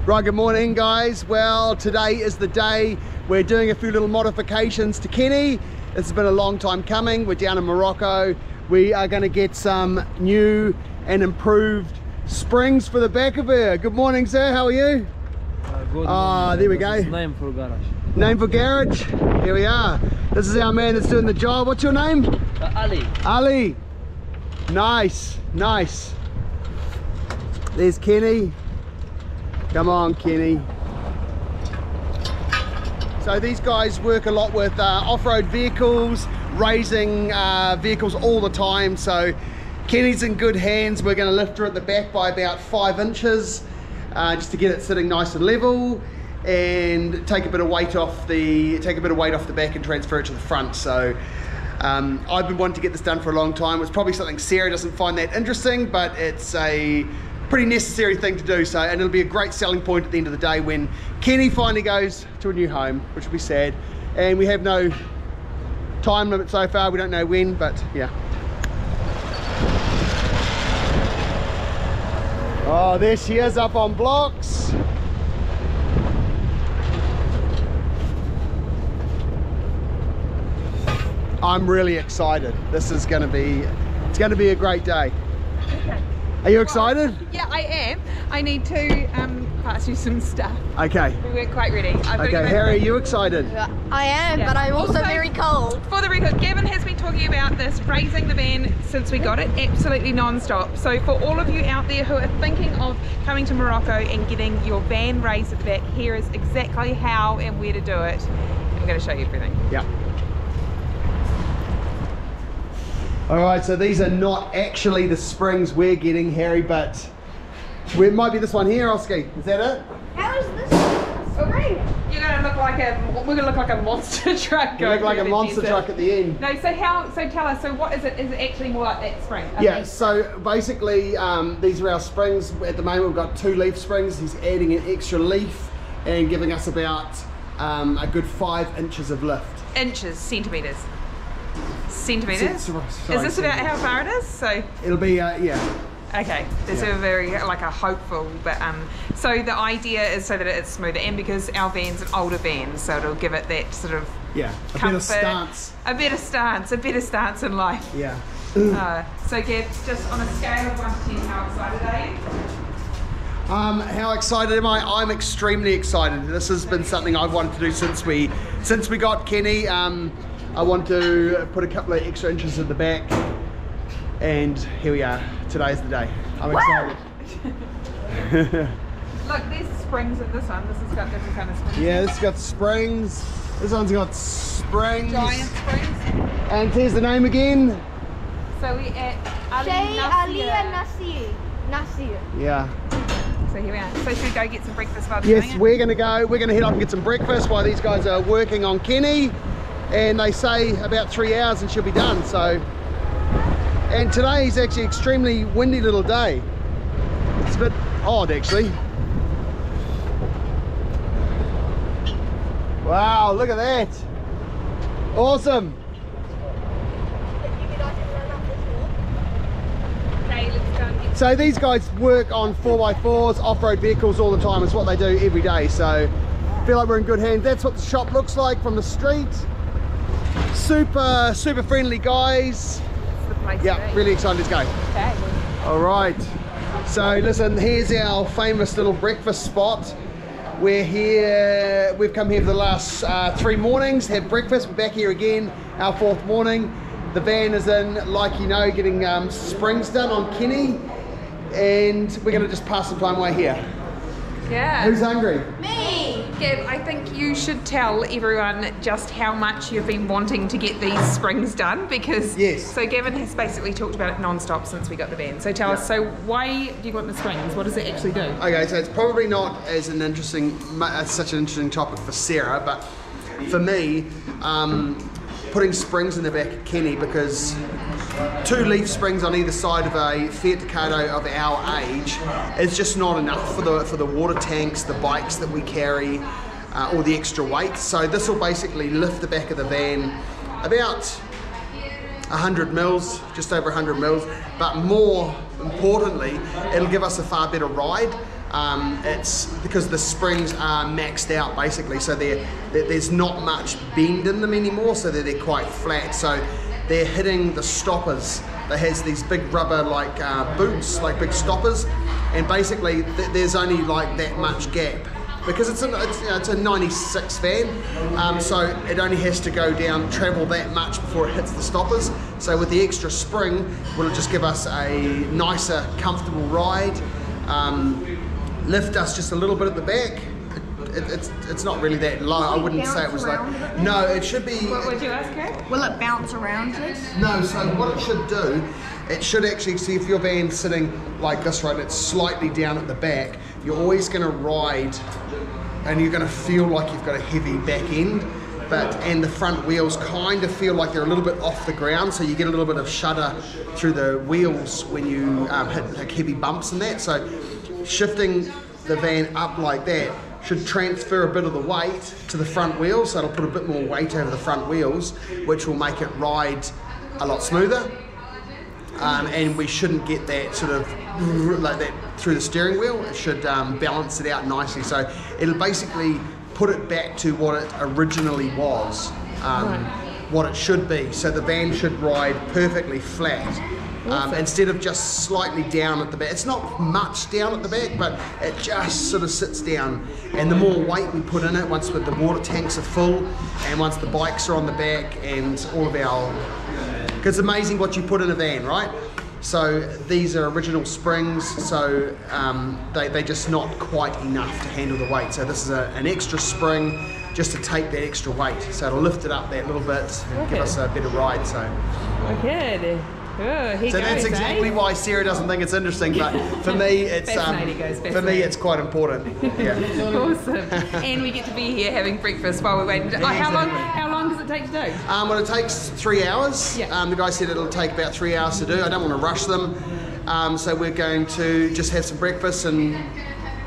Right, good morning guys. Well, today is the day we're doing a few little modifications to Kenny. This has been a long time coming. We're down in Morocco. We are going to get some new and improved springs for the back of her. Good morning, sir. How are you? Good. There we go. Name for garage. Name for garage. Here we are. This is our man that's doing the job. What's your name? Ali. Ali. Nice, nice. There's Kenny. Come on, Kenny. So these guys work a lot with off-road vehicles, raising vehicles all the time. So Kenny's in good hands. We're going to lift her at the back by about 5 inches just to get it sitting nice and level, and take a bit of weight off the back and transfer it to the front. So I've been wanting to get this done for a long time. It's probably something Sarah doesn't find that interesting, but it's a pretty necessary thing to do. So, and it'll be a great selling point at the end of the day when Kenny finally goes to a new home, which will be sad. And we have no time limit so far. We don't know when, but yeah. Oh, there she is up on blocks. I'm really excited. This is going to be, it's going to be a great day. Okay. Are you excited? Yeah, I am. I need to pass you some stuff. Okay. We weren't quite ready. Okay, Harry, are you excited? I am, Yeah. but I'm also Also, very cold. For the record, Gavin has been talking about this, raising the van since we got it, absolutely non-stop. So for all of you out there who are thinking of coming to Morocco and getting your van raised at the back, here is exactly how and where to do it. And I'm going to show you everything. Yeah. All right, so these are not actually the springs we're getting, Harry, but it might be this one here, Oski. Is that it? How is this spring? You're going to look like we're going to look like a monster truck. You look like a through the monster desert. truck at the end. No, so tell us, so what is it? Is it actually more like that spring? Okay. Yeah, so basically these are our springs. At the moment we've got 2 leaf springs. He's adding an extra leaf and giving us about a good 5 inches of lift. Inches, centimetres. Centimetres? Sorry, Is this about how far it is? So, It'll be, yeah. okay, this Yeah. is a very, like a hopeful, but so the idea is so that it's smoother, and because our van's an older van, so it'll give it that sort of Yeah, a comfort, better stance. a better stance in life. Yeah. So Gav, just on a scale of 1 to 10, how excited are you? How excited am I? I'm extremely excited. This has been something I've wanted to do since we got Kenny. I want to put a couple of extra inches at the back, and here we are. Today's the day. I'm excited. Look, there's springs in this one. This has got different kind of springs. Yeah, this has got springs. This one's got springs. Giant springs. And here's the name again. So we at Ali Shay Ali Nasir. Nasir. Yeah. So here we are. So should we go get some breakfast while we're Yes, doing it? we're gonna head off and get some breakfast while these guys are working on Kenny. And they say about 3 hours and she'll be done. So, and today is actually an extremely windy little day. It's a bit odd actually. Wow, look at that. Awesome. Okay, let's go and get So these guys work on 4x4s, off-road vehicles all the time. It's what they do every day. So I feel like we're in good hands. That's what the shop looks like from the street. Super friendly guys. the place Yeah, to be. really excited to go. Okay. All right. So listen, here's our famous little breakfast spot. We're here, we've come here for the last 3 mornings, have breakfast. We're back here again, our 4th morning. The van is in, like you know, getting springs done on Kenny. And we're gonna just pass some time while here. Yeah. Who's hungry? Me! Gav, I think you should tell everyone just how much you've been wanting to get these springs done, because Yes. so Gavin has basically talked about it non-stop since we got the van. So tell us, so why do you want the springs? What does it actually do? Okay, so it's probably not as such an interesting topic for Sarah, but for me, putting springs in the back of Kenny, because 2 leaf springs on either side of a Fiat Ducato of our age is just not enough for the water tanks, the bikes that we carry, or the extra weight. So this will basically lift the back of the van about 100 mils, just over 100 mils, but more importantly, it'll give us a far better ride. It's because the springs are maxed out basically, so there's not much bend in them anymore, so they're quite flat. So they're hitting the stoppers. They has these big rubber like boots, like big stoppers, and basically there's only like that much gap. Because it's a 96 van, so it only has to go down, travel that much before it hits the stoppers. So with the extra spring, will just give us a nicer, comfortable ride, lift us just a little bit at the back. It's not really that low. I wouldn't say it was like, no, it should be. What would you ask her? Will it bounce around it? No, so what it should do, it should actually, see if your van's sitting like this, right, and it's slightly down at the back, you're always going to ride and you're going to feel like you've got a heavy back end, and the front wheels kind of feel like they're a little bit off the ground, so you get a little bit of shudder through the wheels when you hit like heavy bumps and that. So shifting the van up like that should transfer a bit of the weight to the front wheels, so it'll put a bit more weight over the front wheels, which will make it ride a lot smoother. And we shouldn't get that sort of like that through the steering wheel. It should balance it out nicely. So it'll basically put it back to what it originally was, what it should be. So the van should ride perfectly flat. Instead of just slightly down at the back. It's not much down at the back, but it just sort of sits down. And the more weight we put in it, once the water tanks are full, and once the bikes are on the back, and all of our, because it's amazing what you put in a van, right? So these are original springs, so they're just not quite enough to handle the weight. So this is an extra spring just to take that extra weight. So it'll lift it up that little bit and give us a better ride. So. Okay. Oh, so that's exactly why Sarah doesn't think it's interesting, but for me it's it's quite important. Yeah. Awesome. And we get to be here having breakfast while we're waiting. How long does it take to do? Well, it takes 3 hours. Yeah. The guy said it'll take about 3 hours to do. I don't want to rush them, so we're going to just have some breakfast and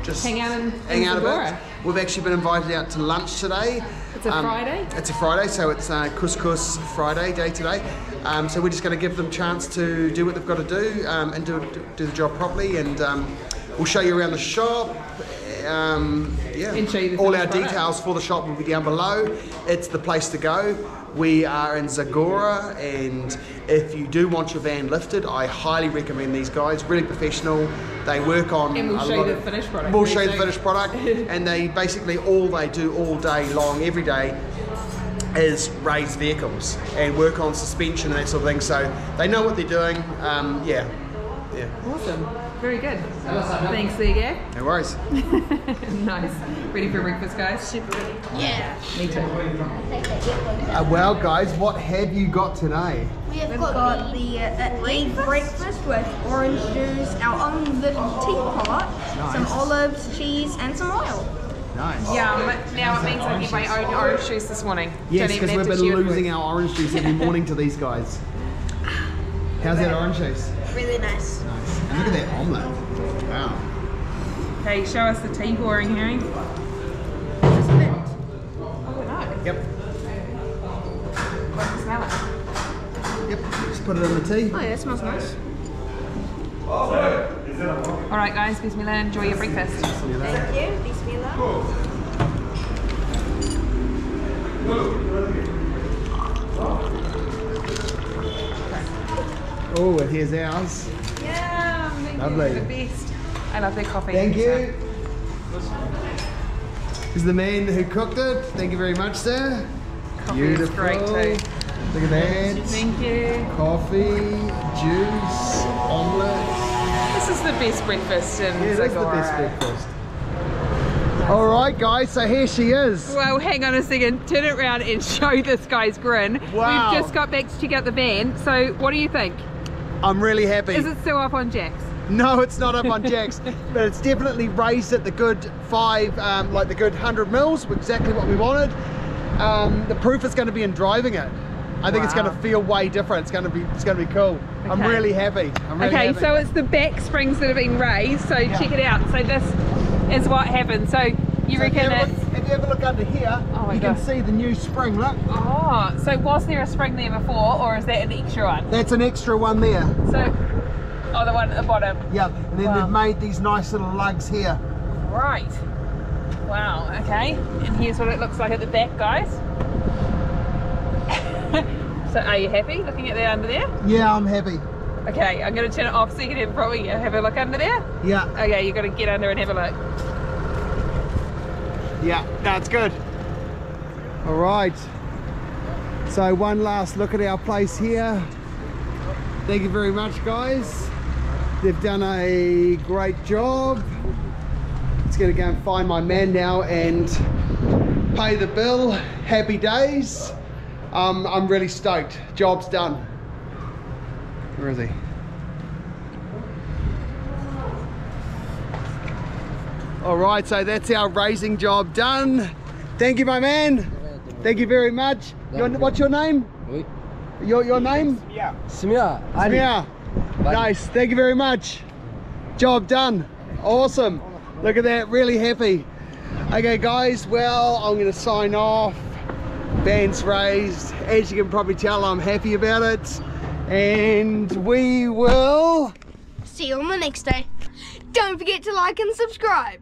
just hang out a bit. We've actually been invited out to lunch today. It's a Friday? It's a Friday, so it's Couscous Friday day today. So we're just going to give them a chance to do what they've got to do and do the job properly, and we'll show you around the shop. Yeah, and show you all our details for the shop will be down below. It's the place to go. We are in Zagora, and if you do want your van lifted, I highly recommend these guys. Really professional. They work on. And we'll show you the finished product. We'll show you the finished product, and they basically all they do all day long, every day, is raise vehicles and work on suspension and that sort of thing. So they know what they're doing. Yeah. Awesome. Very good. Thanks, Sergey. No worries. Nice. Ready for breakfast, guys? Super ready. Yeah. Me too. Well, guys, what have you got today? We have got the egg breakfast with orange juice, our own little teapot, some olives, cheese, and some oil. Nice. Yeah, now it means I get my own orange juice this morning. Yes, because we've been losing our orange juice every morning to these guys. How's that orange juice? Really nice. Nice. And look at that omelette. Wow. Okay, show us the tea pouring, Harry. Just a bit. Oh, no. Yep. What can smell it? Yep. Just put it in the tea. Oh yeah, it smells nice. Alright guys, bismillah, enjoy your breakfast. Thank you. Bismillah. Oh, and here's ours. Yeah, Lovely. You're the best. I love their coffee. Thank you. This is the man who cooked it. Thank you very much, sir. Coffee is great too. Look at that. Thank you. Coffee, juice, omelette. This is the best breakfast in Yeah, that's the Zagora. best breakfast. All right, guys, so here she is. Well, hang on a second. Turn it around and show this guy's grin. Wow. We've just got back to check out the van. So what do you think? I'm really happy. Is it still up on Jack's? No, it's not up on Jack's, but it's definitely raised at the good 5, like the good 100 mils, exactly what we wanted. The proof is going to be in driving it. I think it's going to feel way different. It's going to be cool. Okay. I'm really happy. So it's the back springs that have been raised. So check it out. So this is what happened. So You So reckon it's... if you ever look under here, Oh my you can God. see the new spring, look. Oh, so was there a spring there before, or is that an extra one? That's an extra one there. So, oh, the one at the bottom. Yep, and then Wow. they've made these nice little lugs here. Right. Wow, okay. And here's what it looks like at the back, guys. So are you happy looking at that under there? Yeah, I'm happy. Okay, I'm going to turn it off so you can probably have a look under there. Yeah, Okay, you've got to get under and have a look. yeah, that's good. All right. So one last look at our place here. Thank you very much, guys. They've done a great job. It's going to go and find my man now and pay the bill. Happy days. I'm really stoked. Job's done. Where is he? All right, so that's our raising job done. Thank you, my man. Thank you very much. What's your name? Oui. Your name? Smia. Ali. Yeah. Nice. Thank you very much. Job done. Awesome. Look at that. Really happy. Okay, guys. Well, I'm going to sign off. Van's raised. As you can probably tell, I'm happy about it. And we will... See you on the next day. Don't forget to like and subscribe.